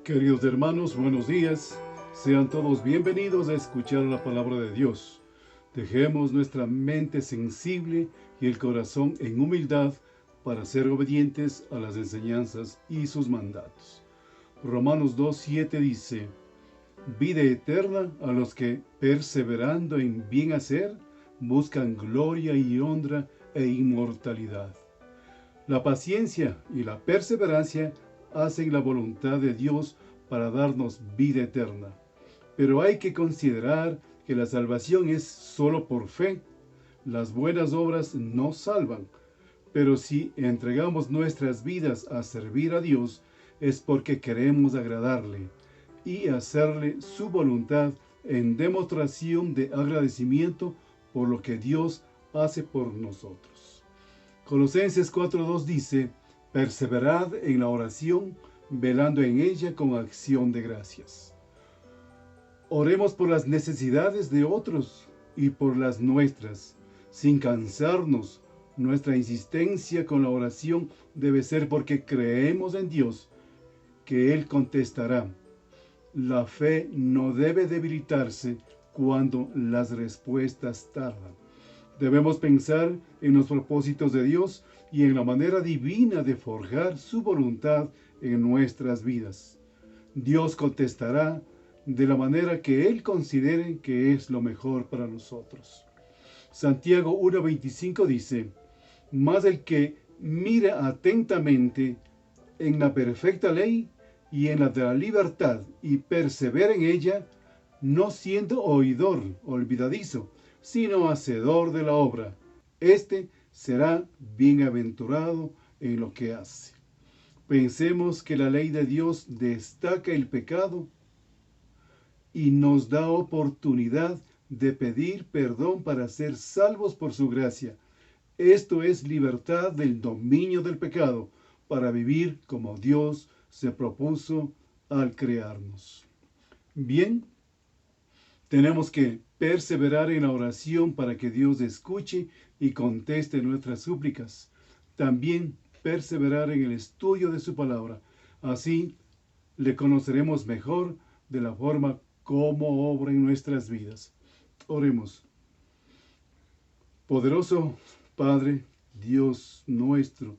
Queridos hermanos, buenos días. Sean todos bienvenidos a escuchar la palabra de Dios. Dejemos nuestra mente sensible y el corazón en humildad para ser obedientes a las enseñanzas y sus mandatos. Romanos 2:7 dice: vida eterna a los que, perseverando en bien hacer, buscan gloria y honra e inmortalidad. La paciencia y la perseverancia hacen la voluntad de Dios para darnos vida eterna. Pero hay que considerar que la salvación es solo por fe. Las buenas obras no salvan, pero si entregamos nuestras vidas a servir a Dios, es porque queremos agradarle y hacerle su voluntad en demostración de agradecimiento por lo que Dios hace por nosotros. Colosenses 4:2 dice: perseverad en la oración, velando en ella con acción de gracias. Oremos por las necesidades de otros y por las nuestras, sin cansarnos. Nuestra insistencia con la oración debe ser porque creemos en Dios, que Él contestará. La fe no debe debilitarse cuando las respuestas tardan. Debemos pensar en los propósitos de Dios y en la manera divina de forjar su voluntad en nuestras vidas. Dios contestará de la manera que Él considere que es lo mejor para nosotros. Santiago 1:25 dice: mas el que mira atentamente en la perfecta ley y en la de la libertad y persevera en ella, no siendo oidor olvidadizo, sino hacedor de la obra, éste será bienaventurado en lo que hace. Pensemos que la ley de Dios destaca el pecado y nos da oportunidad de pedir perdón para ser salvos por su gracia. Esto es libertad del dominio del pecado para vivir como Dios se propuso al crearnos. Bien, tenemos que perseverar en la oración para que Dios escuche y conteste nuestras súplicas. También perseverar en el estudio de su palabra. Así le conoceremos mejor de la forma como obra en nuestras vidas. Oremos. Poderoso Padre, Dios nuestro,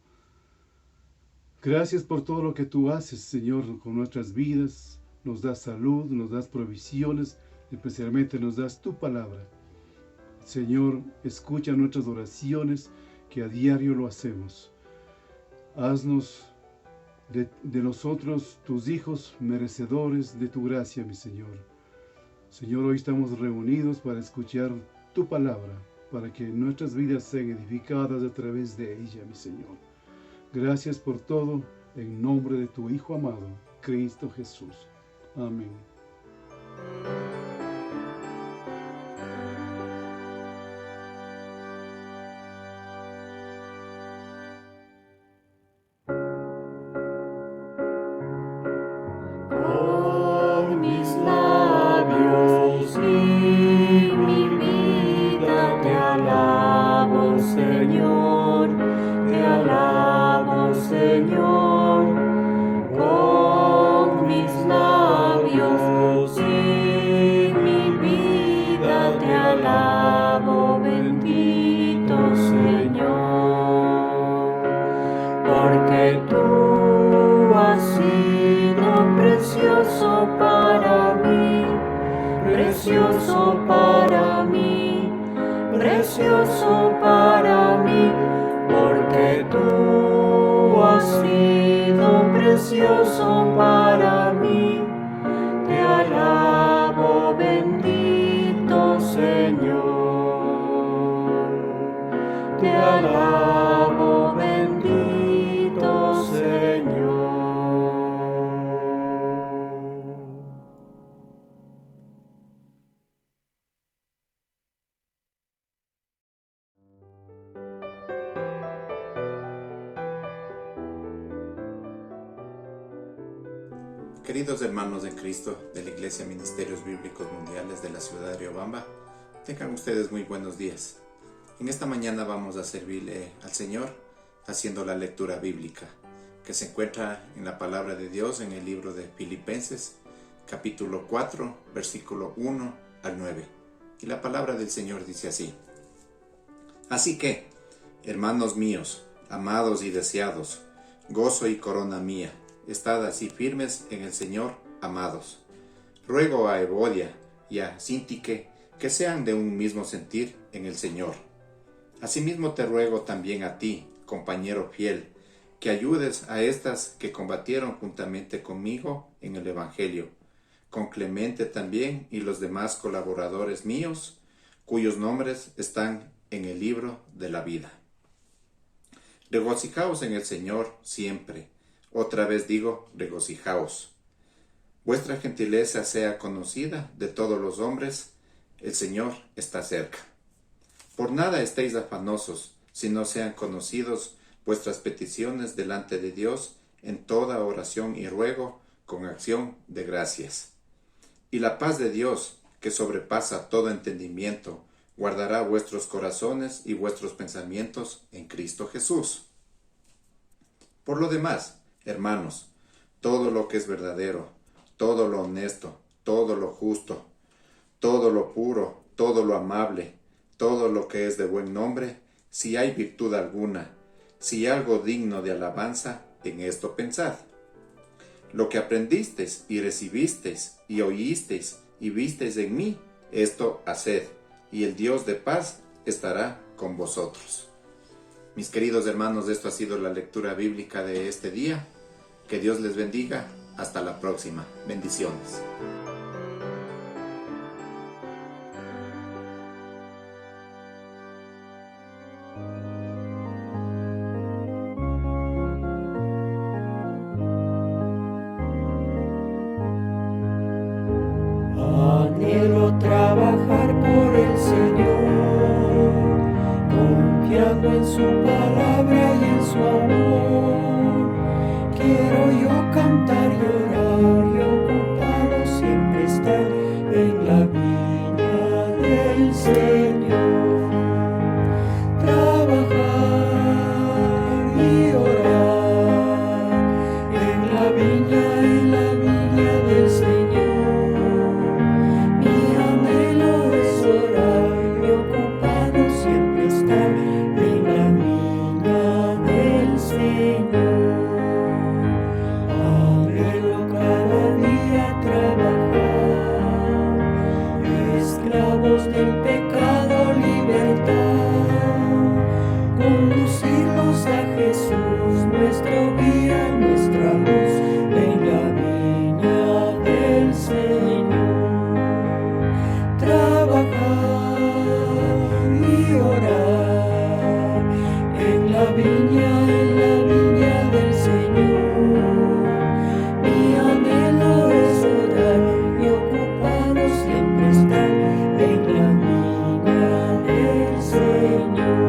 gracias por todo lo que tú haces, Señor, con nuestras vidas. Nos das salud, nos das provisiones, especialmente nos das tu palabra. Señor, escucha nuestras oraciones, que a diario lo hacemos. Haznos de nosotros, tus hijos, merecedores de tu gracia, mi Señor. Señor, hoy estamos reunidos para escuchar tu palabra, para que nuestras vidas sean edificadas a través de ella, mi Señor. Gracias por todo, en nombre de tu Hijo amado, Cristo Jesús. Amén. Con mis labios y mi vida te alabo, Señor, te alabo, Señor. Con mis labios y mi vida te alabo, bendito Señor, porque tú has sido precioso para mí, precioso para mí, precioso para mí, porque tú has sido precioso para mí. Te alabo, bendito Señor, te alabo, bendito Señor. Queridos hermanos en Cristo de la Iglesia Ministerios Bíblicos Mundiales de la ciudad de Riobamba, tengan ustedes muy buenos días. En esta mañana vamos a servirle al Señor haciendo la lectura bíblica. que se encuentra en la palabra de Dios en el libro de Filipenses, capítulo 4, versículo 1 al 9. Y la palabra del Señor dice así: Así que, hermanos míos, amados y deseados, gozo y corona mía, estad así firmes en el Señor, amados. Ruego a Evodia y a Síntique que sean de un mismo sentir en el Señor. Asimismo te ruego también a ti, compañero fiel, que ayudes a estas que combatieron juntamente conmigo en el Evangelio, con Clemente también y los demás colaboradores míos, cuyos nombres están en el libro de la vida. Regocijaos en el Señor siempre. Otra vez digo, regocijaos. Vuestra gentileza sea conocida de todos los hombres. El Señor está cerca. Por nada estéis afanosos, si no sean conocidos vuestras peticiones delante de Dios en toda oración y ruego con acción de gracias. Y la paz de Dios, que sobrepasa todo entendimiento, guardará vuestros corazones y vuestros pensamientos en Cristo Jesús. Por lo demás, hermanos, todo lo que es verdadero, todo lo honesto, todo lo justo, todo lo puro, todo lo amable, todo lo que es de buen nombre, si hay virtud alguna, si algo digno de alabanza, en esto pensad. Lo que aprendisteis y recibisteis y oísteis y visteis en mí, esto haced, y el Dios de paz estará con vosotros. Mis queridos hermanos, esto ha sido la lectura bíblica de este día. Que Dios les bendiga. Hasta la próxima. Bendiciones. Anhelo trabajar por el Señor, confiando en su palabra y en su amor. Quiero yo cantar y orar y ocupado siempre estar en la viña del Señor. Trabajar y orar en la viña del Señor. Del pecado, libertad, conducirnos a Jesús, nuestro guía, nuestra luz, en la viña del Señor. Trabajar y orar en la viña del Señor. Mi anhelo es orar y ocuparnos siempre estar en la viña del Señor.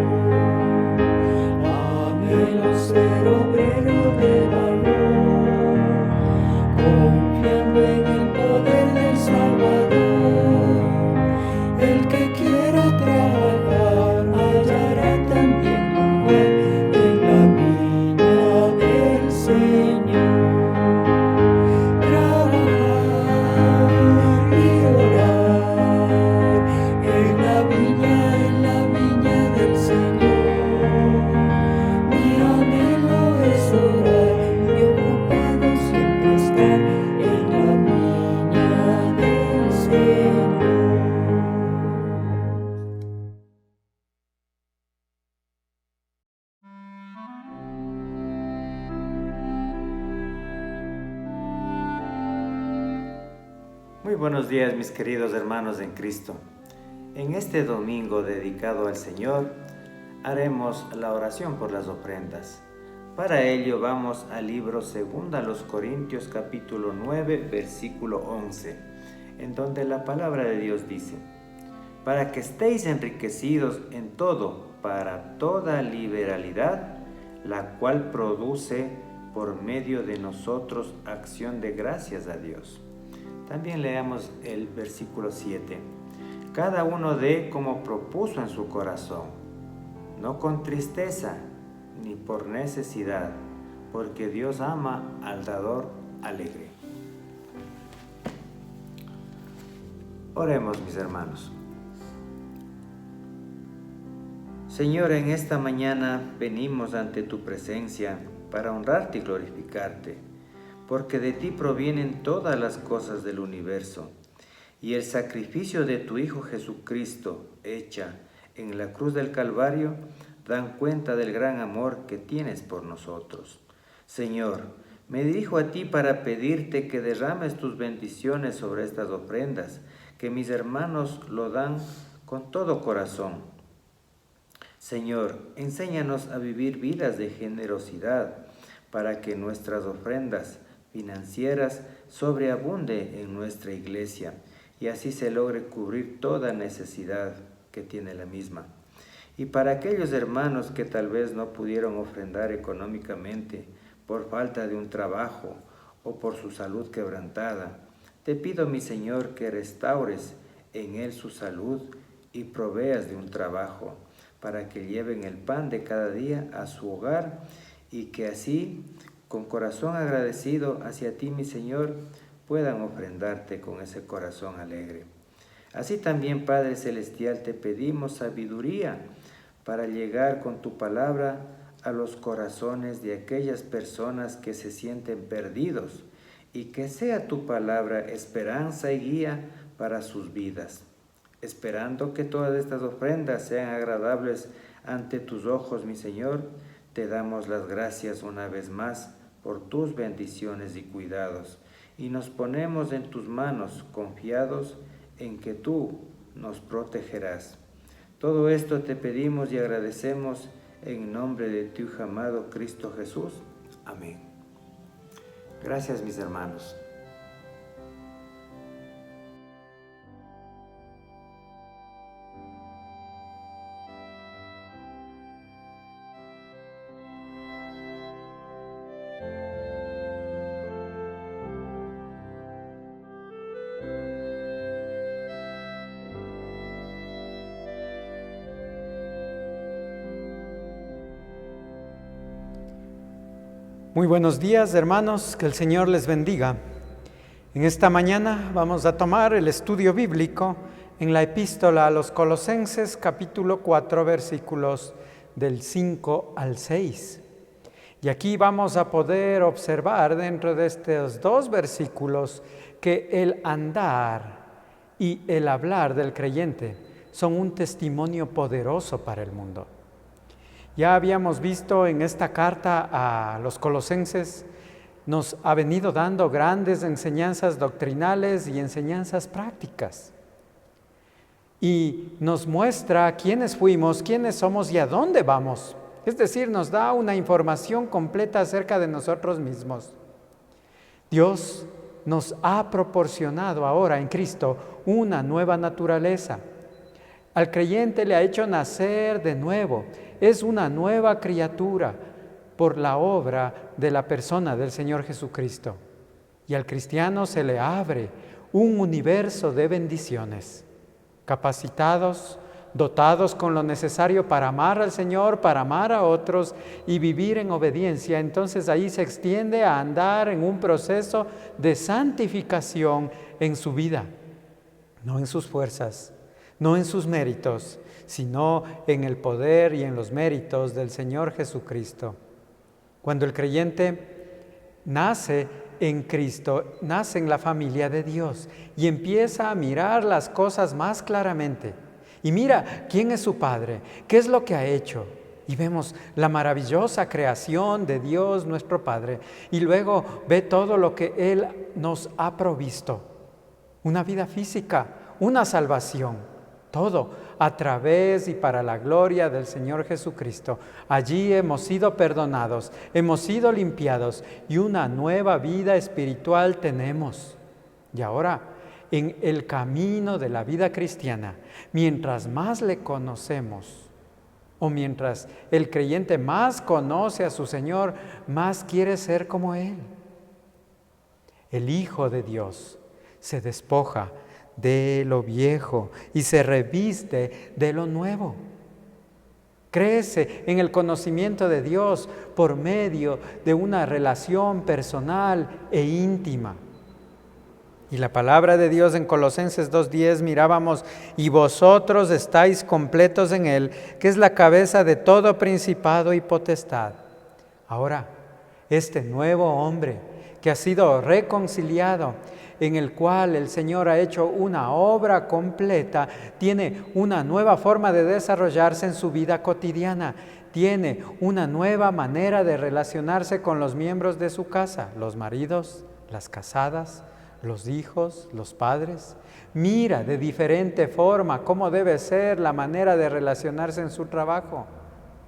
Anhelo ser obrero de valor, confiando en el poder del Salvador. El que quiera trabajar hallará también lugar en la viña del Señor. Trabajar y orar en la viña del Señor. Mi anhelo es orar y ocupado siempre estar en la viña del Señor. Muy buenos días, mis queridos hermanos en Cristo. En este domingo dedicado al Señor, haremos la oración por las ofrendas. Para ello vamos al libro 2 Corintios capítulo 9, versículo 11, en donde la palabra de Dios dice: para que estéis enriquecidos en todo, para toda liberalidad, la cual produce por medio de nosotros acción de gracias a Dios. También leamos el versículo 7. Cada uno dé como propuso en su corazón, no con tristeza ni por necesidad, porque Dios ama al dador alegre. Oremos, mis hermanos. Señor, en esta mañana venimos ante tu presencia para honrarte y glorificarte, porque de ti provienen todas las cosas del universo, y el sacrificio de tu Hijo Jesucristo, hecha en la cruz del Calvario, dan cuenta del gran amor que tienes por nosotros. Señor, me dirijo a ti para pedirte que derrames tus bendiciones sobre estas ofrendas, que mis hermanos lo dan con todo corazón. Señor, enséñanos a vivir vidas de generosidad para que nuestras ofrendas financieras sobreabunde en nuestra iglesia y así se logre cubrir toda necesidad que tiene la misma. Y para aquellos hermanos que tal vez no pudieron ofrendar económicamente por falta de un trabajo o por su salud quebrantada, te pido, mi Señor, que restaures en él su salud y proveas de un trabajo para que lleven el pan de cada día a su hogar y que así, con corazón agradecido hacia ti, mi Señor, puedan ofrendarte con ese corazón alegre. Así también, Padre Celestial, te pedimos sabiduría para llegar con tu palabra a los corazones de aquellas personas que se sienten perdidos y que sea tu palabra esperanza y guía para sus vidas. Esperando que todas estas ofrendas sean agradables ante tus ojos, mi Señor, te damos las gracias una vez más por tus bendiciones y cuidados y nos ponemos en tus manos confiados en que tú nos protegerás. Todo esto te pedimos y agradecemos en nombre de tu Hijo amado Cristo Jesús. Amén. Gracias, mis hermanos. Muy buenos días, hermanos, que el Señor les bendiga. En esta mañana vamos a tomar el estudio bíblico en la epístola a los Colosenses, capítulo 4, versículos del 5 al 6. Y aquí vamos a poder observar dentro de estos dos versículos que el andar y el hablar del creyente son un testimonio poderoso para el mundo. Ya habíamos visto en esta carta a los Colosenses, nos ha venido dando grandes enseñanzas doctrinales y enseñanzas prácticas. Y nos muestra quiénes fuimos, quiénes somos y a dónde vamos. Es decir, nos da una información completa acerca de nosotros mismos. Dios nos ha proporcionado ahora en Cristo una nueva naturaleza. Al creyente le ha hecho nacer de nuevo. Es una nueva criatura por la obra de la persona del Señor Jesucristo. Y al cristiano se le abre un universo de bendiciones, capacitados, dotados con lo necesario para amar al Señor, para amar a otros y vivir en obediencia. Entonces ahí se extiende a andar en un proceso de santificación en su vida, no en sus fuerzas, no en sus méritos, sino en el poder y en los méritos del Señor Jesucristo. Cuando el creyente nace en Cristo, nace en la familia de Dios y empieza a mirar las cosas más claramente. Y mira quién es su Padre, qué es lo que ha hecho. Y vemos la maravillosa creación de Dios, nuestro Padre. Y luego ve todo lo que Él nos ha provisto. Una vida física, una salvación. Todo a través y para la gloria del Señor Jesucristo. Allí hemos sido perdonados, hemos sido limpiados y una nueva vida espiritual tenemos. Y ahora, en el camino de la vida cristiana, mientras más le conocemos, o mientras el creyente más conoce a su Señor, más quiere ser como Él. El Hijo de Dios se despoja de lo viejo y se reviste de lo nuevo. Crece en el conocimiento de Dios por medio de una relación personal e íntima. Y la palabra de Dios en Colosenses 2:10 mirábamos: y vosotros estáis completos en Él, que es la cabeza de todo principado y potestad. Ahora, este nuevo hombre que ha sido reconciliado, en el cual el Señor ha hecho una obra completa, tiene una nueva forma de desarrollarse en su vida cotidiana, tiene una nueva manera de relacionarse con los miembros de su casa, los maridos, las casadas, los hijos, los padres. Mira de diferente forma cómo debe ser la manera de relacionarse en su trabajo,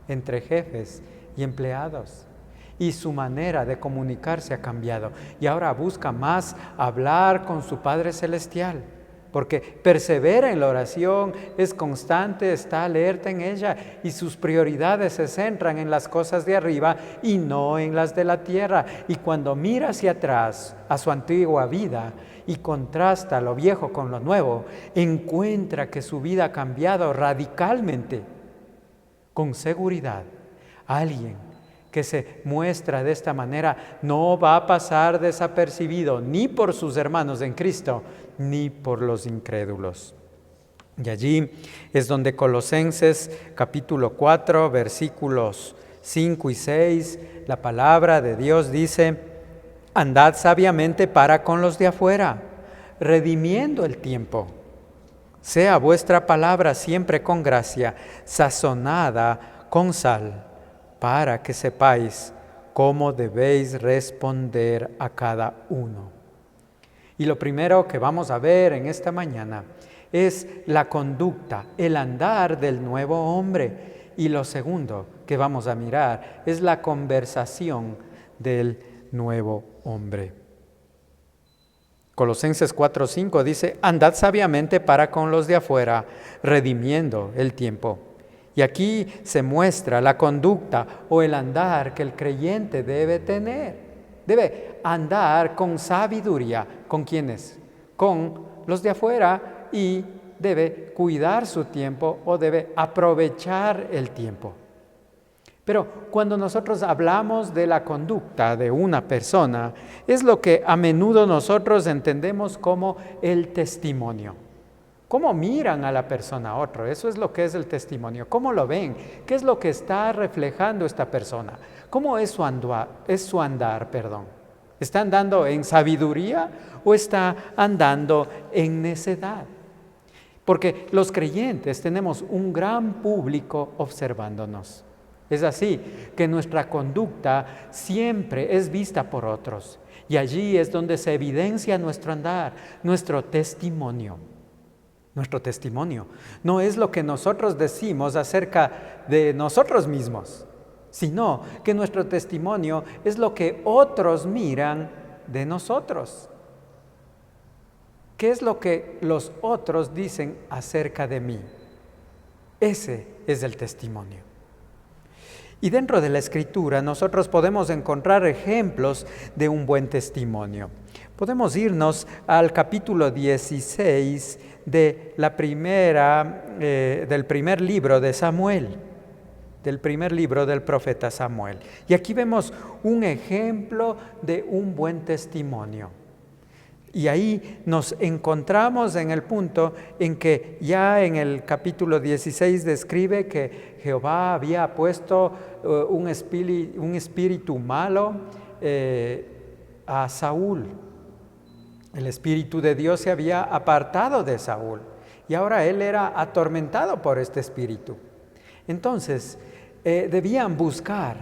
entre jefes y empleados. Y su manera de comunicarse ha cambiado. Y ahora busca más hablar con su Padre Celestial, porque persevera en la oración, es constante, está alerta en ella, y sus prioridades se centran en las cosas de arriba y no en las de la tierra. Y cuando mira hacia atrás a su antigua vida y contrasta lo viejo con lo nuevo, encuentra que su vida ha cambiado radicalmente. Con seguridad, alguien que se muestra de esta manera no va a pasar desapercibido ni por sus hermanos en Cristo, ni por los incrédulos. Y allí es donde Colosenses capítulo 4, versículos 5 y 6, la palabra de Dios dice: andad sabiamente para con los de afuera, redimiendo el tiempo. Sea vuestra palabra siempre con gracia, sazonada con sal, para que sepáis cómo debéis responder a cada uno. Y lo primero que vamos a ver en esta mañana es la conducta, el andar del nuevo hombre. Y lo segundo que vamos a mirar es la conversación del nuevo hombre. Colosenses 4:5 dice: andad sabiamente para con los de afuera, redimiendo el tiempo. Y aquí se muestra la conducta o el andar que el creyente debe tener. Debe andar con sabiduría. ¿Con quiénes? Con los de afuera, y debe cuidar su tiempo o debe aprovechar el tiempo. Pero cuando nosotros hablamos de la conducta de una persona, es lo que a menudo nosotros entendemos como el testimonio. ¿Cómo miran a la persona a otro? Eso es lo que es el testimonio. ¿Cómo lo ven? ¿Qué es lo que está reflejando esta persona? ¿Cómo es su andar? ¿Está andando en sabiduría o está andando en necedad? Porque los creyentes tenemos un gran público observándonos. Es así que nuestra conducta siempre es vista por otros. Y allí es donde se evidencia nuestro andar, nuestro testimonio. Nuestro testimonio no es lo que nosotros decimos acerca de nosotros mismos, sino que nuestro testimonio es lo que otros miran de nosotros. ¿Qué es lo que los otros dicen acerca de mí? Ese es el testimonio. Y dentro de la Escritura nosotros podemos encontrar ejemplos de un buen testimonio. Podemos irnos al capítulo 16 del primer libro de Samuel, del primer libro del profeta Samuel. Y aquí vemos un ejemplo de un buen testimonio. Y ahí nos encontramos en el punto en que ya en el capítulo 16 describe que Jehová había puesto un espíritu malo a Saúl. El Espíritu de Dios se había apartado de Saúl y ahora él era atormentado por este espíritu. Entonces, debían buscar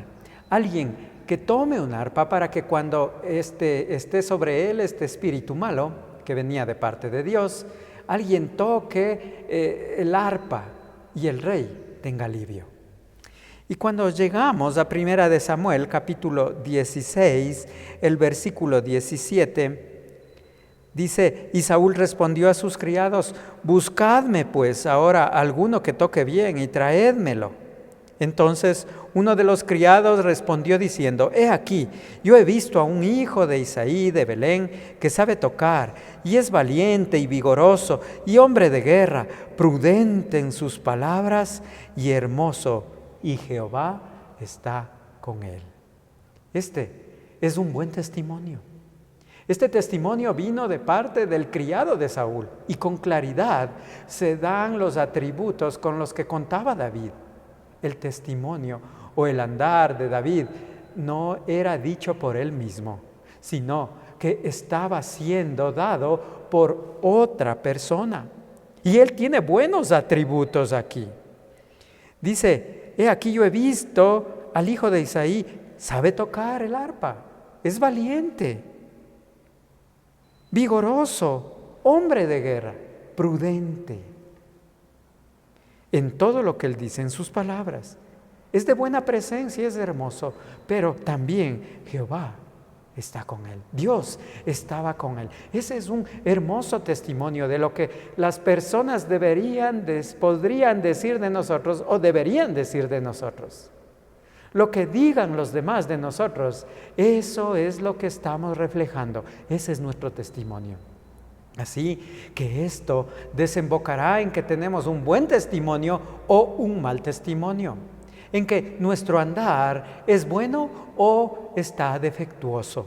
a alguien que tome un arpa para que cuando esté sobre él este espíritu malo, que venía de parte de Dios, alguien toque el arpa y el rey tenga alivio. Y cuando llegamos a 1 de Samuel, capítulo 16, el versículo 17, dice: y Saúl respondió a sus criados: buscadme pues ahora alguno que toque bien y traédmelo. Entonces uno de los criados respondió diciendo: he aquí, yo he visto a un hijo de Isaí de Belén que sabe tocar, y es valiente y vigoroso, y hombre de guerra, prudente en sus palabras y hermoso y Jehová está con él. Este es un buen testimonio. Este testimonio vino de parte del criado de Saúl y con claridad se dan los atributos con los que contaba David. El testimonio o el andar de David no era dicho por él mismo, sino que estaba siendo dado por otra persona. Y él tiene buenos atributos aquí. Dice, he aquí yo he visto al hijo de Isaí, sabe tocar el arpa, es valiente, vigoroso, hombre de guerra, prudente. En todo lo que él dice, en sus palabras, es de buena presencia, es hermoso, pero también Jehová está con él. Dios estaba con él. Ese es un hermoso testimonio de lo que las personas podrían decir de nosotros o deberían decir de nosotros. Lo que digan los demás de nosotros, eso es lo que estamos reflejando. Ese es nuestro testimonio. Así que esto desembocará en que tenemos un buen testimonio o un mal testimonio, en que nuestro andar es bueno o está defectuoso.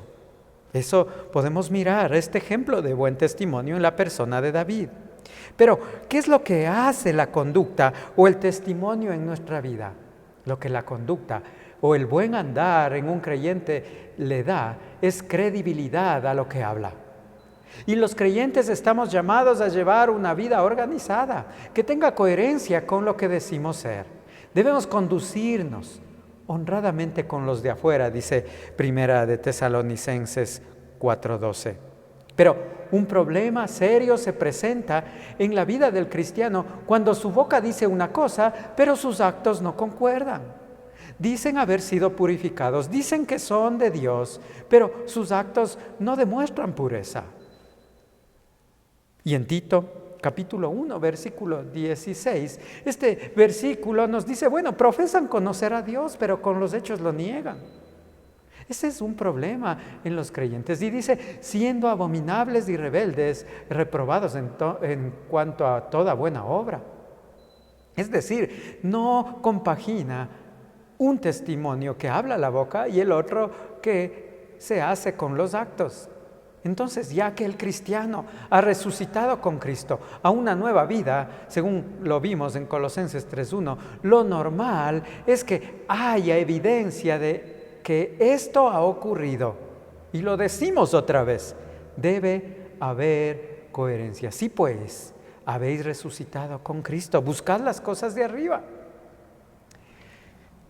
Eso podemos mirar este ejemplo de buen testimonio en la persona de David. Pero, ¿qué es lo que hace la conducta o el testimonio en nuestra vida? Lo que la conducta o el buen andar en un creyente le da es credibilidad a lo que habla. Y los creyentes estamos llamados a llevar una vida organizada, que tenga coherencia con lo que decimos ser. Debemos conducirnos honradamente con los de afuera, dice Primera de Tesalonicenses 4:12. Pero un problema serio se presenta en la vida del cristiano cuando su boca dice una cosa, pero sus actos no concuerdan. Dicen haber sido purificados, dicen que son de Dios, pero sus actos no demuestran pureza. Y en Tito, capítulo 1, versículo 16, este versículo nos dice, bueno, profesan conocer a Dios, pero con los hechos lo niegan. Ese es un problema en los creyentes. Y dice, siendo abominables y rebeldes, reprobados en cuanto a toda buena obra. Es decir, no compagina un testimonio que habla la boca y el otro que se hace con los actos. Entonces, ya que el cristiano ha resucitado con Cristo a una nueva vida, según lo vimos en Colosenses 3:1, lo normal es que haya evidencia de que esto ha ocurrido. Y lo decimos otra vez, debe haber coherencia. Sí, pues, habéis resucitado con Cristo, buscad las cosas de arriba.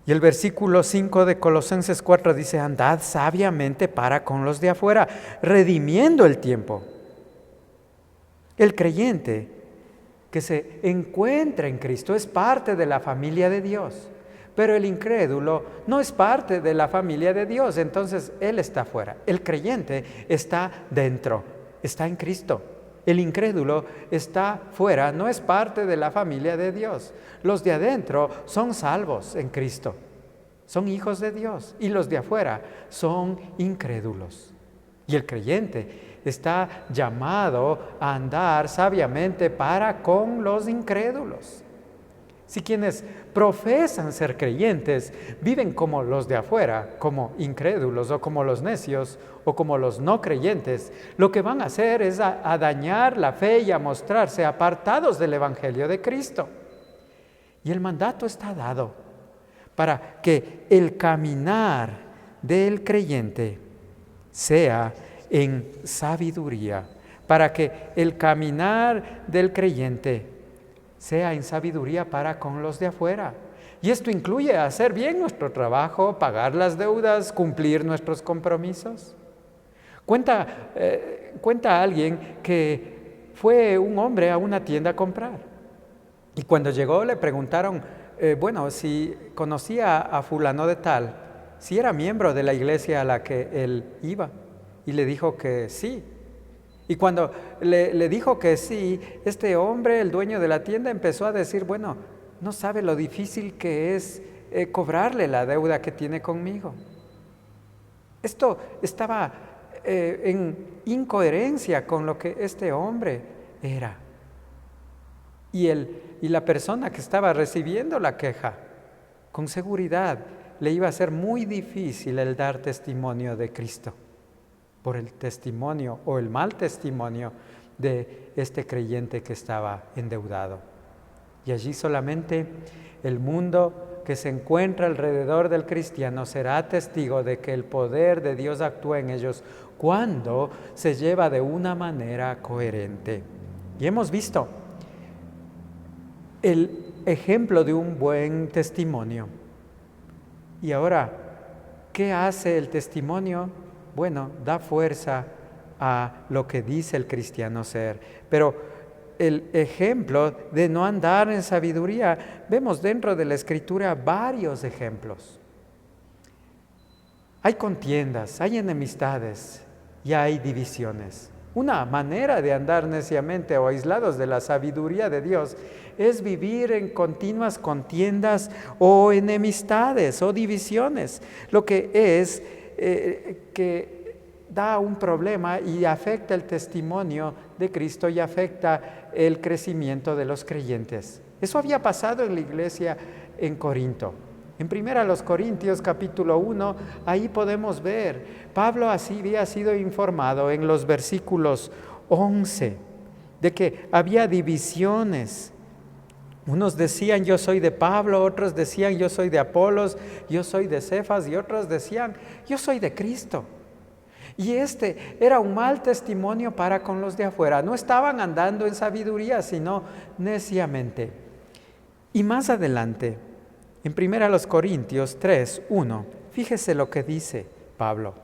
Y el versículo 5 de Colosenses 4 dice, andad sabiamente para con los de afuera, redimiendo el tiempo. El creyente que se encuentra en Cristo es parte de la familia de Dios, pero el incrédulo no es parte de la familia de Dios, entonces él está fuera. El creyente está dentro, está en Cristo. El incrédulo está fuera, no es parte de la familia de Dios. Los de adentro son salvos en Cristo, son hijos de Dios, y los de afuera son incrédulos. Y el creyente está llamado a andar sabiamente para con los incrédulos. Si quienes profesan ser creyentes viven como los de afuera, como incrédulos o como los necios o como los no creyentes, lo que van a hacer es a dañar la fe y a mostrarse apartados del Evangelio de Cristo. Y el mandato está dado para que el caminar del creyente sea en sabiduría, para que el caminar del creyente sea en sabiduría para con los de afuera. Y esto incluye hacer bien nuestro trabajo, pagar las deudas, cumplir nuestros compromisos. Cuenta alguien que fue un hombre a una tienda a comprar. Y cuando llegó le preguntaron, si conocía a fulano de tal, si era miembro de la iglesia a la que él iba. Y le dijo que sí. Y cuando le dijo que sí, este hombre, el dueño de la tienda, empezó a decir, no sabe lo difícil que es cobrarle la deuda que tiene conmigo. Esto estaba en incoherencia con lo que este hombre era. Y la persona que estaba recibiendo la queja con seguridad le iba a ser muy difícil el dar testimonio de Cristo por el testimonio o el mal testimonio de este creyente que estaba endeudado. Y allí solamente el mundo que se encuentra alrededor del cristiano será testigo de que el poder de Dios actúa en ellos cuando se lleva de una manera coherente. Y hemos visto el ejemplo de un buen testimonio. Y ahora, ¿qué hace el testimonio? Bueno, da fuerza a lo que dice el cristiano ser. Pero el ejemplo de no andar en sabiduría, vemos dentro de la Escritura varios ejemplos. Hay contiendas, hay enemistades y hay divisiones. Una manera de andar neciamente o aislados de la sabiduría de Dios es vivir en continuas contiendas o enemistades o divisiones, lo que es que da un problema y afecta el testimonio de Cristo y afecta el crecimiento de los creyentes. Eso había pasado en la iglesia en Corinto. En 1 Corintios capítulo 1, ahí podemos ver, Pablo así había sido informado en los versículos 11, de que había divisiones. Unos decían, yo soy de Pablo, otros decían, yo soy de Apolos, yo soy de Cefas, y otros decían, yo soy de Cristo. Y este era un mal testimonio para con los de afuera. No estaban andando en sabiduría, sino neciamente. Y más adelante, en 1 Corintios 3:1, fíjese lo que dice Pablo.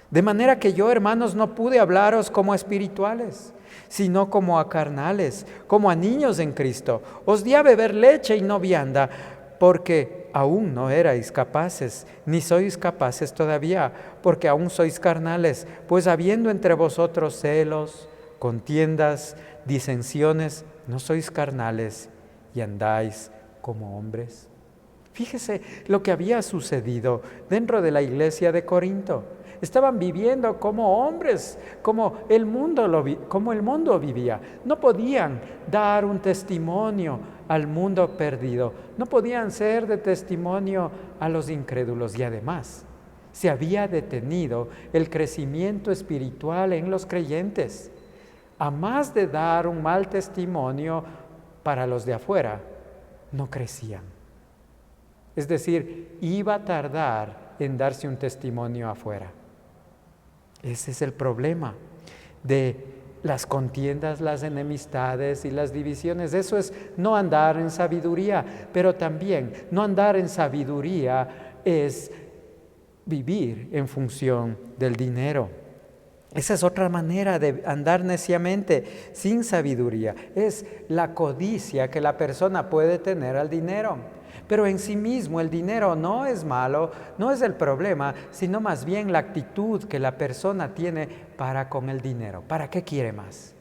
De manera que yo, hermanos, no pude hablaros como a espirituales, sino como a carnales, como a niños en Cristo. Os di a beber leche y no vianda, porque aún no erais capaces, ni sois capaces todavía, porque aún sois carnales, pues habiendo entre vosotros celos, contiendas, disensiones, no sois carnales y andáis como hombres. Fíjese lo que había sucedido dentro de la iglesia de Corinto. Estaban viviendo como hombres, como el mundo vivía. No podían dar un testimonio al mundo perdido. No podían ser de testimonio a los incrédulos. Y además, se había detenido el crecimiento espiritual en los creyentes. A más de dar un mal testimonio para los de afuera, no crecían. Es decir, iba a tardar en darse un testimonio afuera. Ese es el problema de las contiendas, las enemistades y las divisiones. Eso es no andar en sabiduría, pero también no andar en sabiduría es vivir en función del dinero. Esa es otra manera de andar neciamente, sin sabiduría. Es la codicia que la persona puede tener al dinero. Pero en sí mismo el dinero no es malo, no es el problema, sino más bien la actitud que la persona tiene para con el dinero. ¿Para qué quiere más?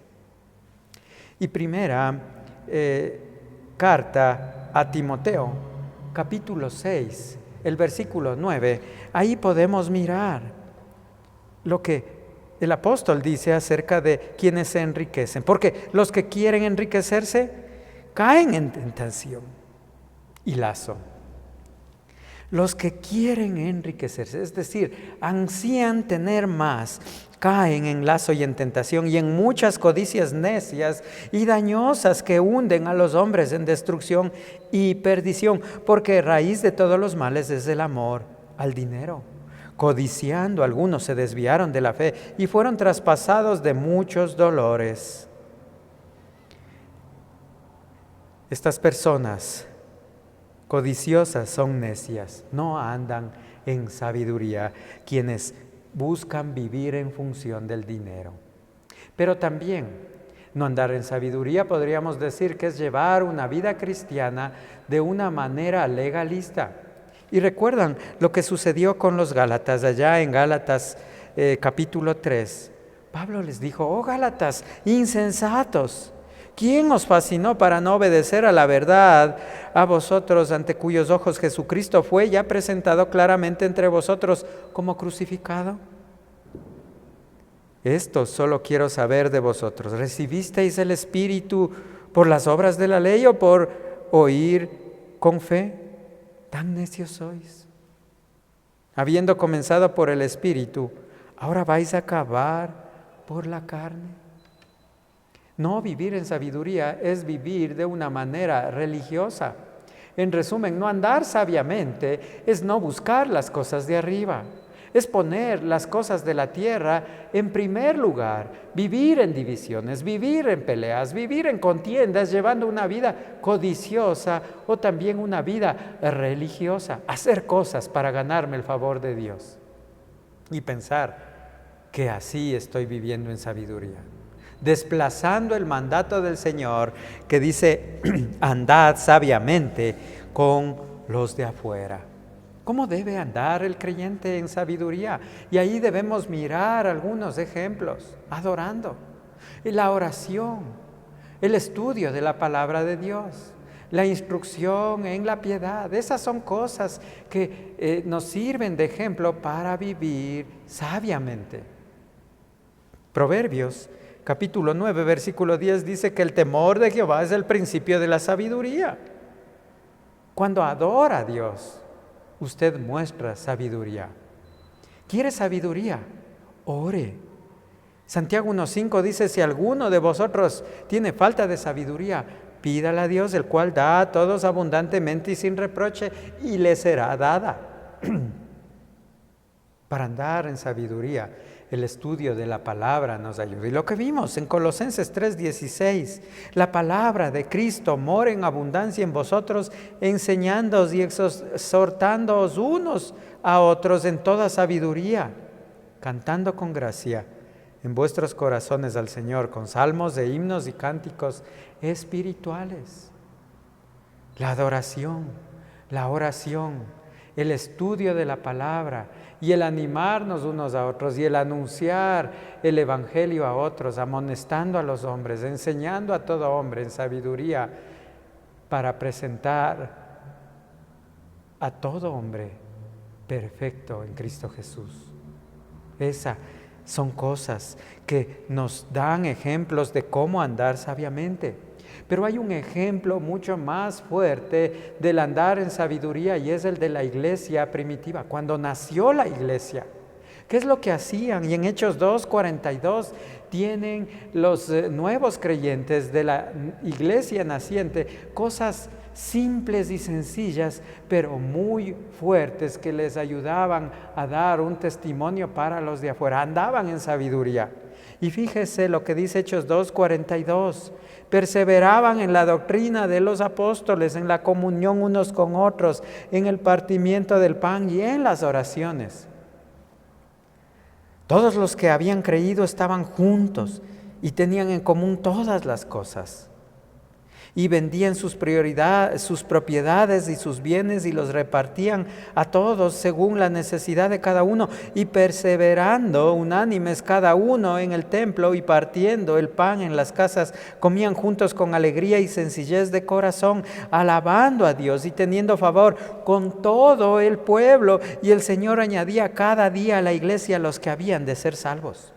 Y primera carta a Timoteo, capítulo 6, el versículo 9, ahí podemos mirar lo que el apóstol dice acerca de quienes se enriquecen. Porque los que quieren enriquecerse caen en tentación y lazo. Los que quieren enriquecerse, es decir, ansían tener más, caen en lazo y en tentación y en muchas codicias necias y dañosas que hunden a los hombres en destrucción y perdición, porque raíz de todos los males es el amor al dinero. Codiciando, algunos se desviaron de la fe y fueron traspasados de muchos dolores. Estas personas codiciosas son necias, no andan en sabiduría, quienes buscan vivir en función del dinero. Pero también no andar en sabiduría podríamos decir que es llevar una vida cristiana de una manera legalista. Y recuerdan lo que sucedió con los Gálatas, allá en Gálatas capítulo 3. Pablo les dijo, oh Gálatas, insensatos, ¿quién os fascinó para no obedecer a la verdad a vosotros, ante cuyos ojos Jesucristo fue ya presentado claramente entre vosotros como crucificado? Esto solo quiero saber de vosotros. ¿Recibisteis el Espíritu por las obras de la ley o por oír con fe? ¿Tan necios sois? Habiendo comenzado por el Espíritu, ¿ahora vais a acabar por la carne? No vivir en sabiduría es vivir de una manera religiosa. En resumen, no andar sabiamente es no buscar las cosas de arriba. Es poner las cosas de la tierra en primer lugar, vivir en divisiones, vivir en peleas, vivir en contiendas, llevando una vida codiciosa o también una vida religiosa, hacer cosas para ganarme el favor de Dios y pensar que así estoy viviendo en sabiduría, desplazando el mandato del Señor que dice, andad sabiamente con los de afuera. ¿Cómo debe andar el creyente en sabiduría? Y ahí debemos mirar algunos ejemplos, adorando, la oración, el estudio de la palabra de Dios, la instrucción en la piedad. Esas son cosas que nos sirven de ejemplo para vivir sabiamente. Proverbios, capítulo 9, versículo 10 dice que el temor de Jehová es el principio de la sabiduría. Cuando adora a Dios, usted muestra sabiduría. ¿Quiere sabiduría? Ore. Santiago 1:5 dice, si alguno de vosotros tiene falta de sabiduría, pídala a Dios, el cual da a todos abundantemente y sin reproche, y le será dada. Para andar en sabiduría, el estudio de la palabra nos ayuda. Y lo que vimos en Colosenses 3:16, la palabra de Cristo mora en abundancia en vosotros, enseñándoos y exhortándoos unos a otros en toda sabiduría, cantando con gracia en vuestros corazones al Señor, con salmos e himnos y cánticos espirituales. La adoración, la oración, el estudio de la palabra y el animarnos unos a otros y el anunciar el evangelio a otros, amonestando a los hombres, enseñando a todo hombre en sabiduría para presentar a todo hombre perfecto en Cristo Jesús. Esas son cosas que nos dan ejemplos de cómo andar sabiamente. Pero hay un ejemplo mucho más fuerte del andar en sabiduría y es el de la iglesia primitiva. Cuando nació la iglesia, ¿qué es lo que hacían? Y en Hechos 2:42 tienen los nuevos creyentes de la iglesia naciente cosas simples y sencillas, pero muy fuertes que les ayudaban a dar un testimonio para los de afuera. Andaban en sabiduría. Y fíjese lo que dice Hechos 2:42. Perseveraban en la doctrina de los apóstoles, en la comunión unos con otros, en el partimiento del pan y en las oraciones. Todos los que habían creído estaban juntos y tenían en común todas las cosas. Y vendían sus propiedades y sus bienes y los repartían a todos según la necesidad de cada uno, y perseverando unánimes cada uno en el templo y partiendo el pan en las casas, comían juntos con alegría y sencillez de corazón, alabando a Dios y teniendo favor con todo el pueblo, y el Señor añadía cada día a la iglesia los que habían de ser salvos.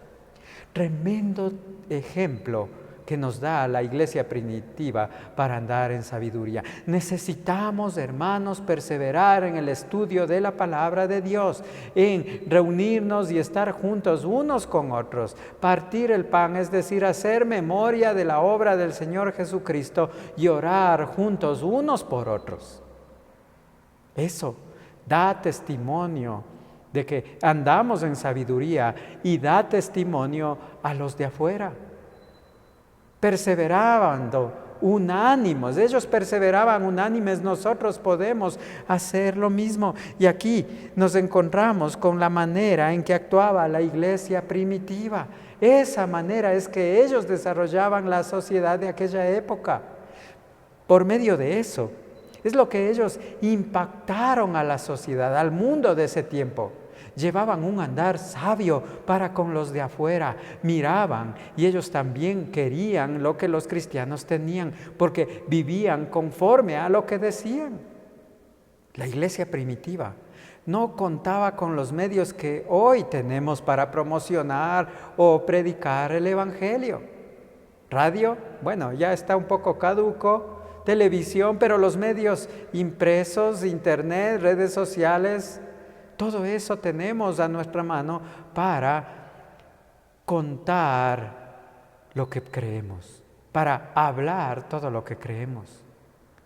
Tremendo ejemplo que nos da la iglesia primitiva para andar en sabiduría. Necesitamos, hermanos, perseverar en el estudio de la palabra de Dios, en reunirnos y estar juntos unos con otros, partir el pan, es decir, hacer memoria de la obra del Señor Jesucristo y orar juntos unos por otros. Eso da testimonio de que andamos en sabiduría y da testimonio a los de afuera. Perseverando unánimes, ellos perseveraban unánimes, nosotros podemos hacer lo mismo. Y aquí nos encontramos con la manera en que actuaba la iglesia primitiva. Esa manera es que ellos desarrollaban la sociedad de aquella época. Por medio de eso, es lo que ellos impactaron a la sociedad, al mundo de ese tiempo. Llevaban un andar sabio para con los de afuera, miraban y ellos también querían lo que los cristianos tenían, porque vivían conforme a lo que decían. La iglesia primitiva no contaba con los medios que hoy tenemos para promocionar o predicar el evangelio. Radio, bueno, ya está un poco caduco. televisión, pero los medios impresos, internet, redes sociales, todo eso tenemos a nuestra mano para contar lo que creemos, para hablar todo lo que creemos.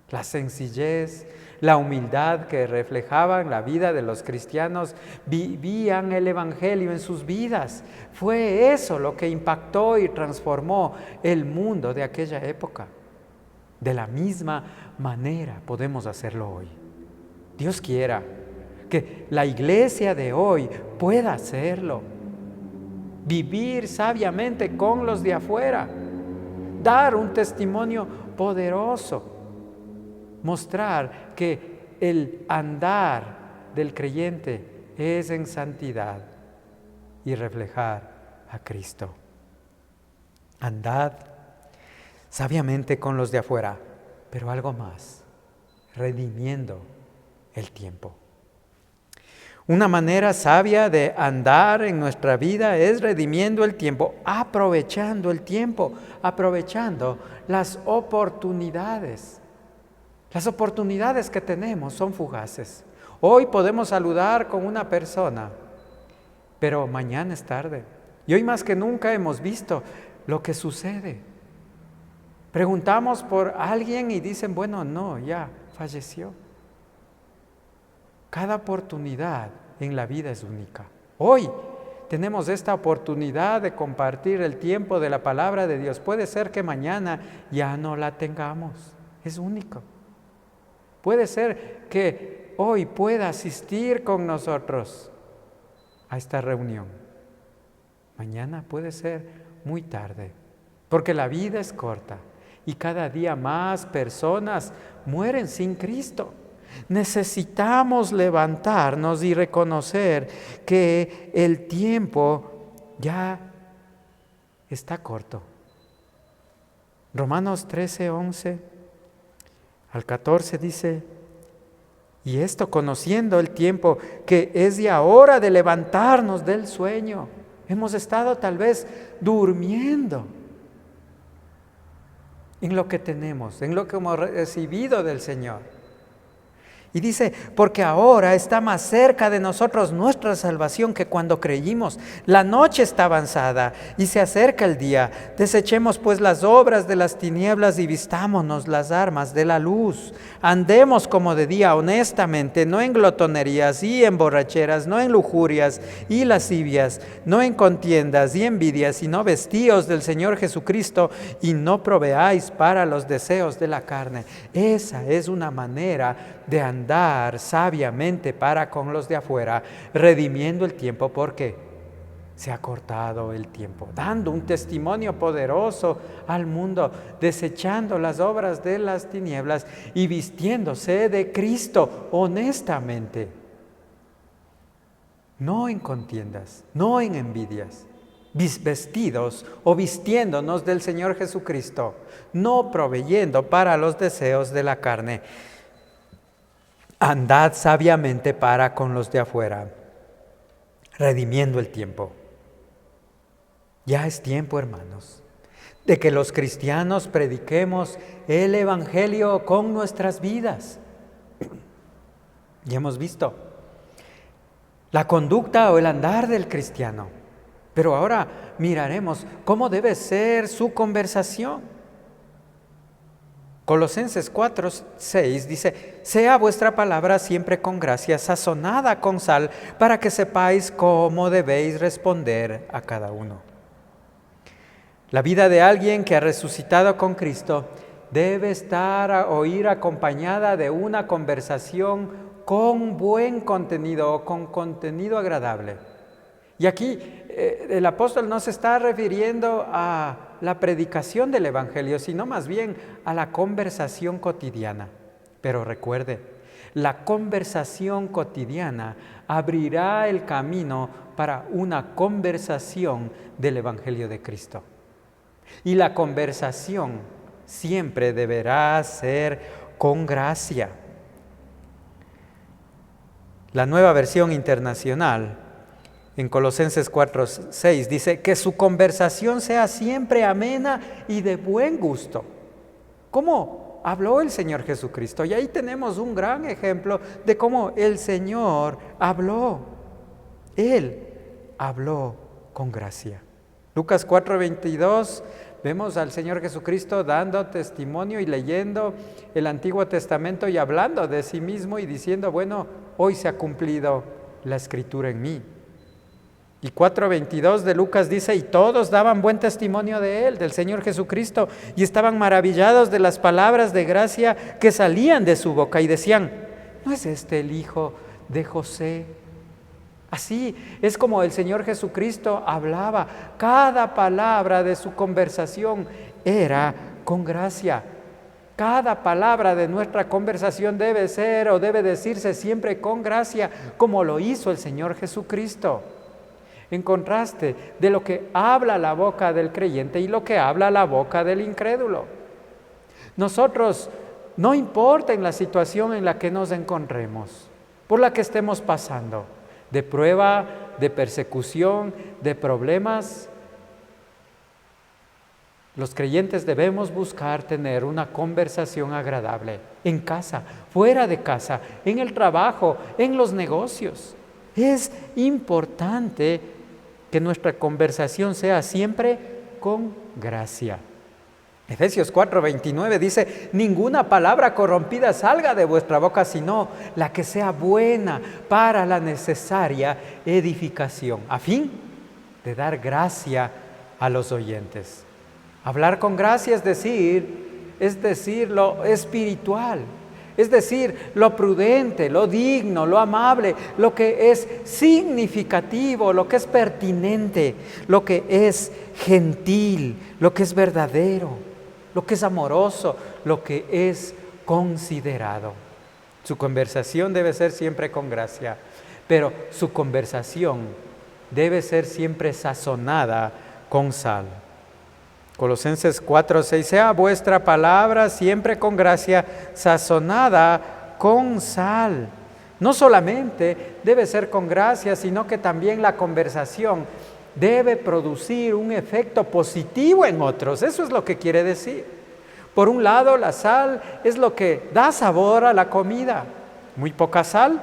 La sencillez, la humildad que reflejaban la vida de los cristianos, vivían el Evangelio en sus vidas. Fue eso lo que impactó y transformó el mundo de aquella época. De la misma manera podemos hacerlo hoy. Dios quiera que la iglesia de hoy pueda hacerlo. Vivir sabiamente con los de afuera. Dar un testimonio poderoso. Mostrar que el andar del creyente es en santidad y reflejar a Cristo. Andad sabiamente con los de afuera, pero algo más, redimiendo el tiempo. Una manera sabia de andar en nuestra vida es redimiendo el tiempo, aprovechando el tiempo, aprovechando las oportunidades. Las oportunidades que tenemos son fugaces. Hoy podemos saludar con una persona, pero mañana es tarde. Y hoy más que nunca hemos visto lo que sucede. Preguntamos por alguien y dicen, bueno, no, ya falleció. Cada oportunidad en la vida es única. Hoy tenemos esta oportunidad de compartir el tiempo de la palabra de Dios. Puede ser que mañana ya no la tengamos. Es único. Puede ser que hoy pueda asistir con nosotros a esta reunión. Mañana puede ser muy tarde, porque la vida es corta y cada día más personas mueren sin Cristo. Necesitamos levantarnos y reconocer que el tiempo ya está corto. Romanos 13:11 al 14 dice: y esto conociendo el tiempo, que es ya hora de levantarnos del sueño. Hemos estado tal vez durmiendo en lo que tenemos, en lo que hemos recibido del Señor. Y dice, porque ahora está más cerca de nosotros nuestra salvación que cuando creímos. La noche está avanzada y se acerca el día. Desechemos pues las obras de las tinieblas y vistámonos las armas de la luz. Andemos como de día honestamente, no en glotonerías y en borracheras, no en lujurias y lascivias, no en contiendas y envidias, sino vestíos del Señor Jesucristo y no proveáis para los deseos de la carne. Esa es una manera de andar sabiamente para con los de afuera, redimiendo el tiempo porque se ha cortado el tiempo, dando un testimonio poderoso al mundo, desechando las obras de las tinieblas y vistiéndose de Cristo honestamente, no en contiendas, no en envidias, vestidos o vistiéndonos del Señor Jesucristo, no proveyendo para los deseos de la carne. Andad sabiamente para con los de afuera, redimiendo el tiempo. Ya es tiempo, hermanos, de que los cristianos prediquemos el Evangelio con nuestras vidas. Ya hemos visto la conducta o el andar del cristiano, pero ahora miraremos cómo debe ser su conversación. Colosenses 4:6 dice, sea vuestra palabra siempre con gracia, sazonada con sal, para que sepáis cómo debéis responder a cada uno. La vida de alguien que ha resucitado con Cristo debe estar o ir acompañada de una conversación con buen contenido o con contenido agradable. Y aquí el apóstol no se está refiriendo a la predicación del Evangelio, sino más bien a la conversación cotidiana. Pero recuerde, la conversación cotidiana abrirá el camino para una conversación del Evangelio de Cristo. Y la conversación siempre deberá ser con gracia. La Nueva Versión Internacional en Colosenses 4:6 dice que su conversación sea siempre amena y de buen gusto. ¿Cómo habló el Señor Jesucristo. Y ahí tenemos un gran ejemplo de cómo el Señor habló. Él habló con gracia. Lucas 4:22, vemos al Señor Jesucristo dando testimonio y leyendo el Antiguo Testamento y hablando de sí mismo y diciendo, bueno, hoy se ha cumplido la Escritura en mí. Y 4:22 de Lucas dice, y todos daban buen testimonio de Él, del Señor Jesucristo, y estaban maravillados de las palabras de gracia que salían de su boca y decían, ¿no es este el hijo de José? Así es como el Señor Jesucristo hablaba. Cada palabra de su conversación era con gracia. Cada palabra de nuestra conversación debe ser o debe decirse siempre con gracia, como lo hizo el Señor Jesucristo. En contraste de lo que habla la boca del creyente y lo que habla la boca del incrédulo. Nosotros, no importa en la situación en la que nos encontremos, por la que estemos pasando, de prueba, de persecución, de problemas, los creyentes debemos buscar tener una conversación agradable en casa, fuera de casa, en el trabajo, en los negocios. Es importante que nuestra conversación sea siempre con gracia. Efesios 4:29 dice, ninguna palabra corrompida salga de vuestra boca, sino la que sea buena para la necesaria edificación, a fin de dar gracia a los oyentes. Hablar con gracia es decir lo espiritual, es decir, lo prudente, lo digno, lo amable, lo que es significativo, lo que es pertinente, lo que es gentil, lo que es verdadero, lo que es amoroso, lo que es considerado. Su conversación debe ser siempre con gracia, pero su conversación debe ser siempre sazonada con sal. Colosenses 4:6, sea vuestra palabra siempre con gracia, sazonada con sal. No solamente debe ser con gracia, sino que también la conversación debe producir un efecto positivo en otros. Eso es lo que quiere decir. Por un lado, la sal es lo que da sabor a la comida. Muy poca sal,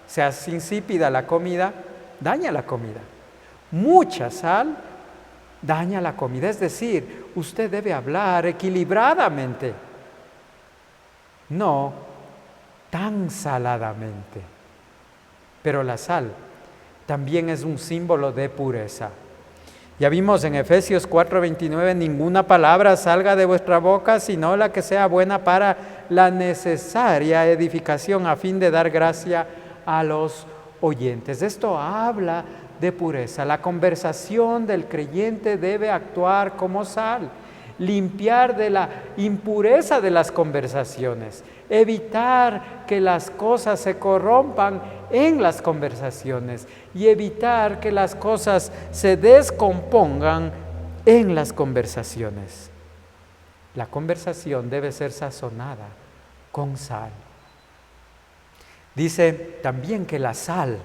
se hace insípida la comida, daña la comida. Mucha sal daña la comida. Es decir, usted debe hablar equilibradamente, no tan saladamente. Pero la sal también es un símbolo de pureza. Ya vimos en Efesios 4:29, ninguna palabra salga de vuestra boca, sino la que sea buena para la necesaria edificación, a fin de dar gracia a los oyentes. Esto habla de pureza. La conversación del creyente debe actuar como sal, limpiar de la impureza de las conversaciones, evitar que las cosas se corrompan en las conversaciones y evitar que las cosas se descompongan en las conversaciones. La conversación debe ser sazonada con sal. Dice también que la sal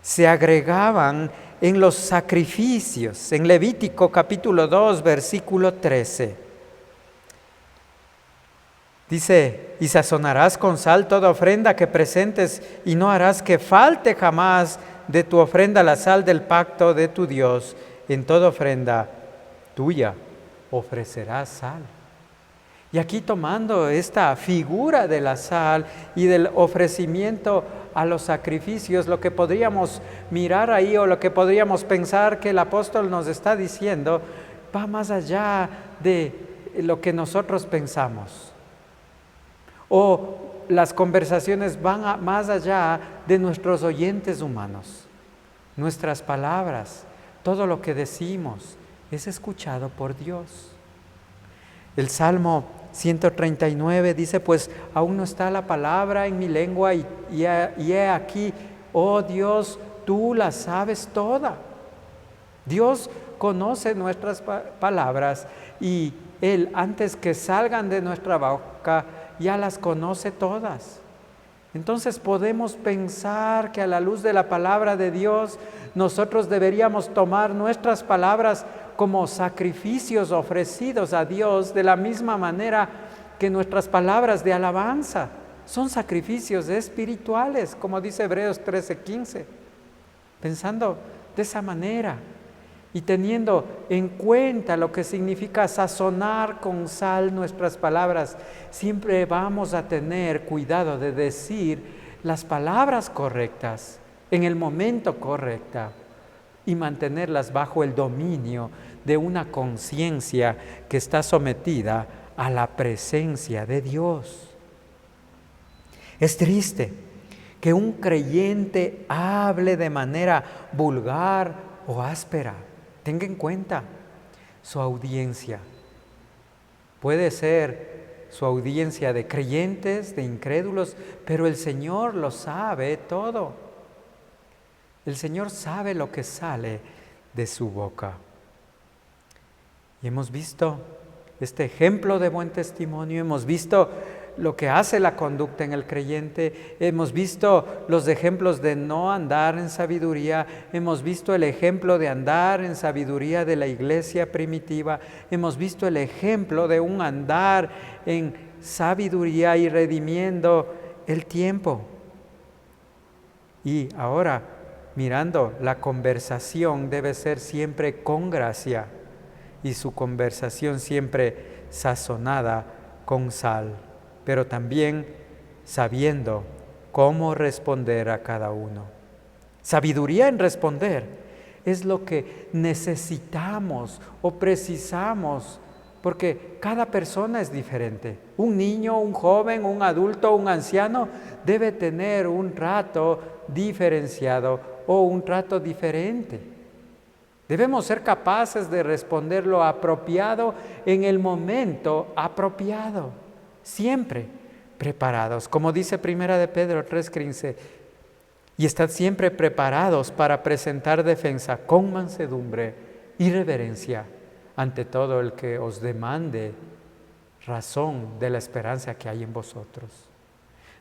se agregaban en los sacrificios, en Levítico capítulo 2, versículo 13. Dice, y sazonarás con sal toda ofrenda que presentes, y no harás que falte jamás de tu ofrenda la sal del pacto de tu Dios. En toda ofrenda tuya ofrecerás sal. Y aquí tomando esta figura de la sal y del ofrecimiento a los sacrificios, lo que podríamos mirar ahí o lo que podríamos pensar que el apóstol nos está diciendo va más allá de lo que nosotros pensamos. O las conversaciones van más allá de nuestros oyentes humanos. Nuestras palabras, todo lo que decimos es escuchado por Dios. El Salmo 139 dice, pues aún no está la palabra en mi lengua y he aquí, oh Dios, tú la sabes toda. Dios conoce nuestras palabras y Él, antes que salgan de nuestra boca, ya las conoce todas. Entonces podemos pensar que a la luz de la palabra de Dios, nosotros deberíamos tomar nuestras palabras como sacrificios ofrecidos a Dios, de la misma manera que nuestras palabras de alabanza son sacrificios espirituales, como dice Hebreos 13:15. Pensando de esa manera y teniendo en cuenta lo que significa sazonar con sal nuestras palabras, siempre vamos a tener cuidado de decir las palabras correctas en el momento correcto y mantenerlas bajo el dominio de una conciencia que está sometida a la presencia de Dios. Es triste que un creyente hable de manera vulgar o áspera. Tenga en cuenta su audiencia. Puede ser su audiencia de creyentes, de incrédulos, pero el Señor lo sabe todo. El Señor sabe lo que sale de su boca. Y hemos visto este ejemplo de buen testimonio, hemos visto lo que hace la conducta en el creyente, hemos visto los ejemplos de no andar en sabiduría, hemos visto el ejemplo de andar en sabiduría de la iglesia primitiva, hemos visto el ejemplo de un andar en sabiduría y redimiendo el tiempo. Y ahora, mirando, la conversación debe ser siempre con gracia y su conversación siempre sazonada con sal, pero también sabiendo cómo responder a cada uno. Sabiduría en responder es lo que necesitamos o precisamos, porque cada persona es diferente. Un niño, un joven, un adulto, un anciano debe tener un trato diferenciado o un trato diferente. Debemos ser capaces de responder lo apropiado en el momento apropiado, siempre preparados, como dice 1 de Pedro 3:15, y estad siempre preparados para presentar defensa con mansedumbre y reverencia ante todo el que os demande razón de la esperanza que hay en vosotros.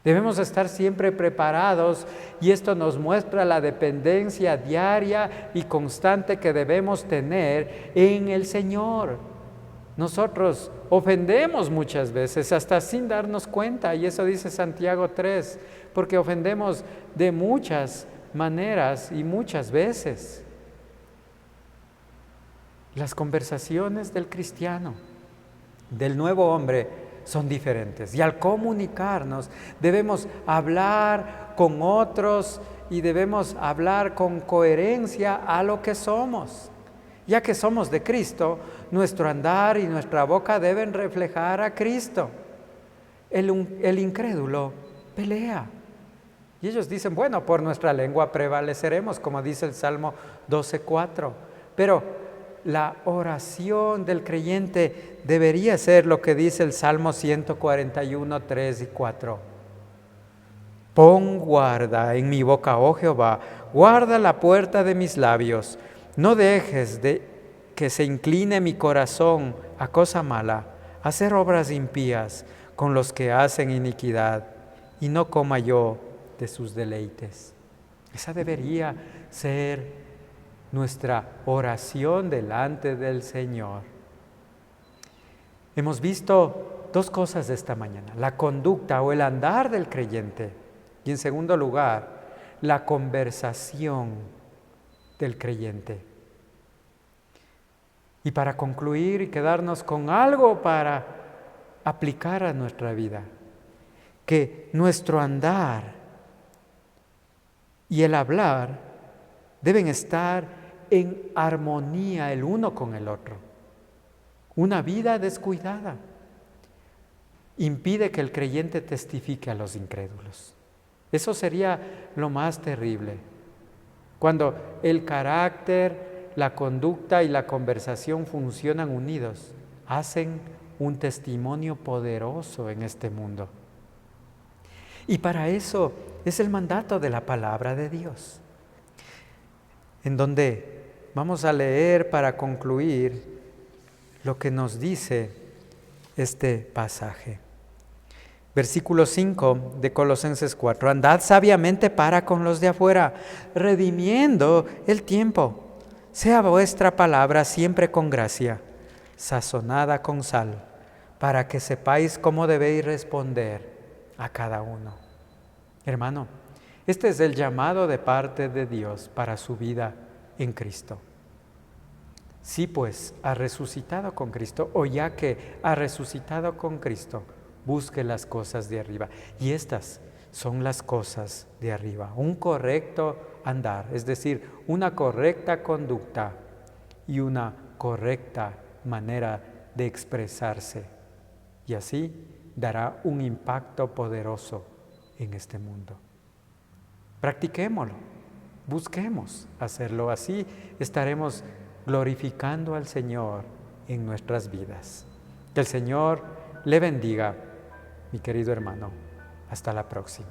Debemos estar siempre preparados y esto nos muestra la dependencia diaria y constante que debemos tener en el Señor. Nosotros ofendemos muchas veces hasta sin darnos cuenta, y eso dice Santiago 3, porque ofendemos de muchas maneras y muchas veces. Las conversaciones del cristiano, del nuevo hombre, son diferentes, y al comunicarnos debemos hablar con otros y debemos hablar con coherencia a lo que somos. Ya que somos de Cristo, nuestro andar y nuestra boca deben reflejar a Cristo. El incrédulo pelea. Y ellos dicen, bueno, por nuestra lengua prevaleceremos, como dice el Salmo 12:4. Pero la oración del creyente debería ser lo que dice el Salmo 141, 3 y 4. Pon guarda en mi boca, oh Jehová, guarda la puerta de mis labios. No dejes de que se incline mi corazón a cosa mala, a hacer obras impías con los que hacen iniquidad, y no coma yo de sus deleites. Esa debería ser nuestra oración delante del Señor. Hemos visto dos cosas esta mañana: la conducta o el andar del creyente, y en segundo lugar, la conversación del creyente. Y para concluir y quedarnos con algo para aplicar a nuestra vida, que nuestro andar y el hablar deben estar en armonía el uno con el otro. Una vida descuidada impide que el creyente testifique a los incrédulos. Eso sería lo más terrible. Cuando el carácter, la conducta y la conversación funcionan unidos, hacen un testimonio poderoso en este mundo. Y para eso es el mandato de la palabra de Dios, en donde vamos a leer para concluir lo que nos dice este pasaje. Versículo 5 de Colosenses 4. Andad sabiamente para con los de afuera, redimiendo el tiempo. Sea vuestra palabra siempre con gracia, sazonada con sal, para que sepáis cómo debéis responder a cada uno. Hermano, este es el llamado de parte de Dios para su vida en Cristo. Si pues ha resucitado con Cristo, o ya que ha resucitado con Cristo, busque las cosas de arriba. Y estas son las cosas de arriba. Un correcto andar, es decir, una correcta conducta y una correcta manera de expresarse. Y así dará un impacto poderoso en este mundo. Practiquémoslo, busquemos hacerlo. Así estaremos glorificando al Señor en nuestras vidas. Que el Señor le bendiga, mi querido hermano. Hasta la próxima.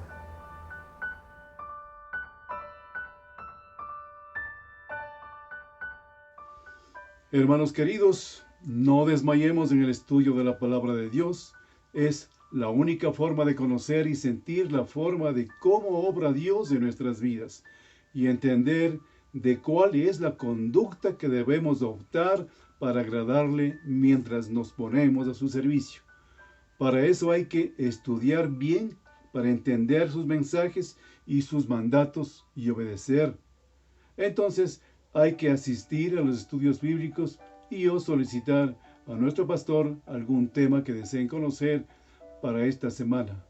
Hermanos queridos, no desmayemos en el estudio de la palabra de Dios. Es la única forma de conocer y sentir la forma de cómo obra Dios en nuestras vidas y entender de cuál es la conducta que debemos adoptar para agradarle mientras nos ponemos a su servicio. Para eso hay que estudiar bien, para entender sus mensajes y sus mandatos y obedecer. Entonces hay que asistir a los estudios bíblicos y o solicitar a nuestro pastor algún tema que deseen conocer para esta semana.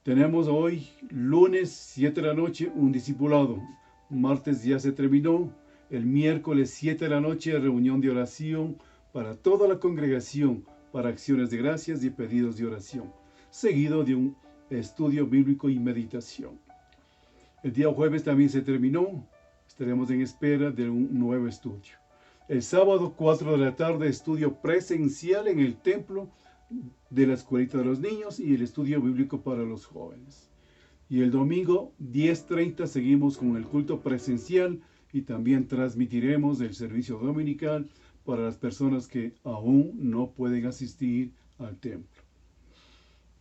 Tenemos hoy, lunes 7 de la noche, un discipulado. Martes ya se terminó. El miércoles 7 de la noche, reunión de oración para toda la congregación, para acciones de gracias y pedidos de oración, seguido de un estudio bíblico y meditación. El día jueves también se terminó. Estaremos en espera de un nuevo estudio. El sábado 4 de la tarde, estudio presencial en el templo de la escuelita de los niños y el estudio bíblico para los jóvenes. Y el domingo 10:30 seguimos con el culto presencial y también transmitiremos el servicio dominical para las personas que aún no pueden asistir al templo.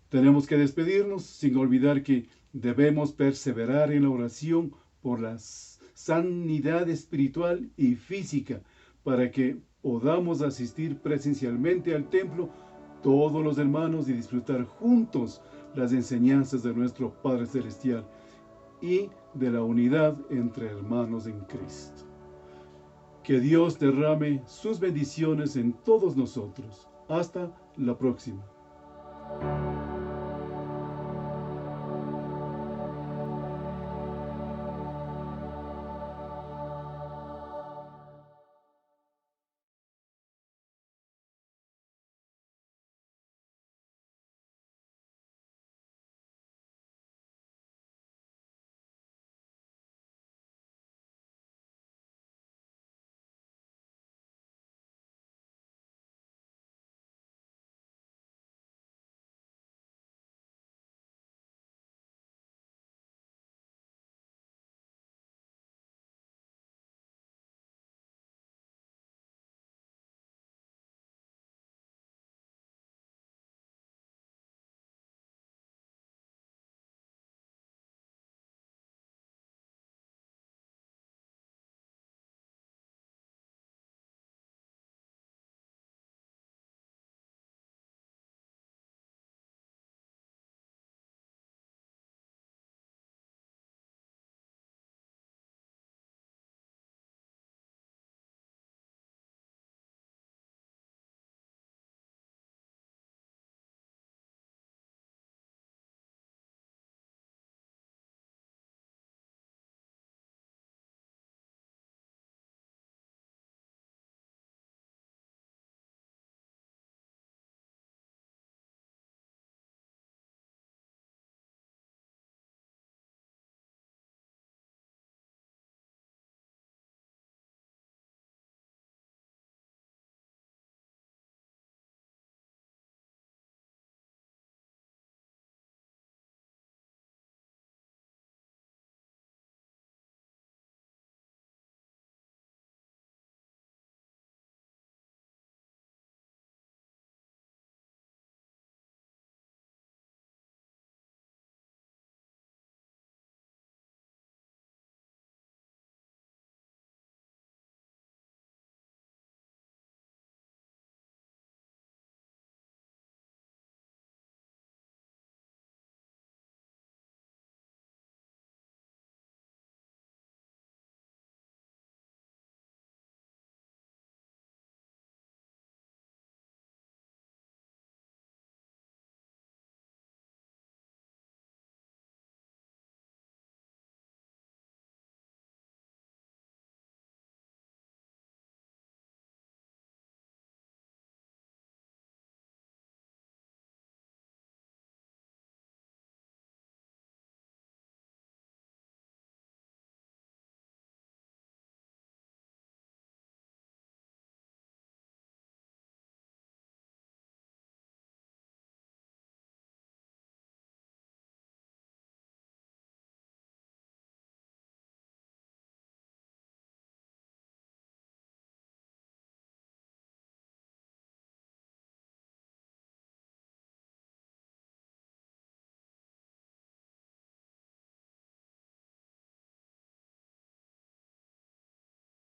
Tenemos que despedirnos sin olvidar que debemos perseverar en la oración por la sanidad espiritual y física para que podamos asistir presencialmente al templo todos los hermanos y disfrutar juntos las enseñanzas de nuestro Padre Celestial y de la unidad entre hermanos en Cristo. Que Dios derrame sus bendiciones en todos nosotros. Hasta la próxima.